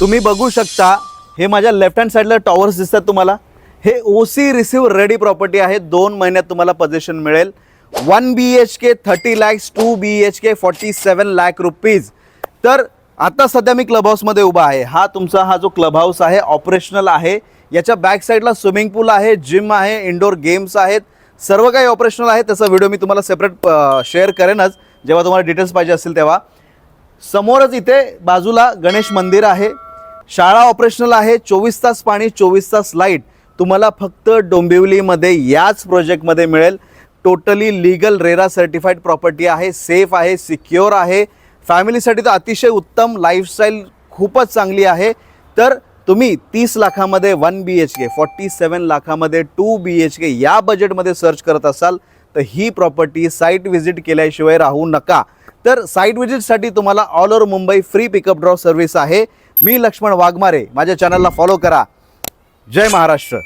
तुम्ही बघू शकता, हे माझ्या लेफ्ट हँड साईडला टॉवर्स दिसतात तुम्हाला. हे ओसी रिसीव्ह रेडी प्रॉपर्टी आहे. 2 महिन्यात तुम्हाला पोझिशन मिळेल. 1 BHK 30 lakhs, 2 BHK 47 lakh rupees. तर आता सध्या मी क्लब हाऊसमध्ये उभा आहे. हा तुमचा हा जो क्लब हाऊस आहे ऑपरेशनल आहे. याच्या बॅक साईडला स्विमिंग पूल आहे, जिम आहे, इंडोर गेम्स आहेत, सर्व काही ऑपरेशनल आहे. त्याचा व्हिडिओ मी तुम्हाला सेपरेट शेअर करेनच जेव्हा तुम्हाला डिटेल्स पाहिजे असतील तेव्हा. समोरच इथे बाजूला गणेश मंदिर आहे. शाळा ऑपरेशनल आहे. 24 तास पाणी, 24 तास लाईट तुम्हाला फक्त डोंबिवलीमध्ये याच प्रोजेक्टमध्ये मिळेल. Totally legal RERA certified property आहे. सेफ आहे, सिक्युअर आहे. फॅमिलीसाठी तर अतिशय उत्तम. लाईफस्टाईल खूपच चांगली आहे. तर तुम्ही 30 लाखामध्ये 1 BHK, 47 लाखामध्ये 2 BHK या बजेटमध्ये सर्च करत असाल तर ही प्रॉपर्टी साईट व्हिजिट केल्याशिवाय राहू नका. तर साईट व्हिजिटसाठी तुम्हाला all over Mumbai free pickup drop service आहे. मी लक्ष्मण वाघमारे. माझ्या चॅनलला फॉलो करा. जय महाराष्ट्र.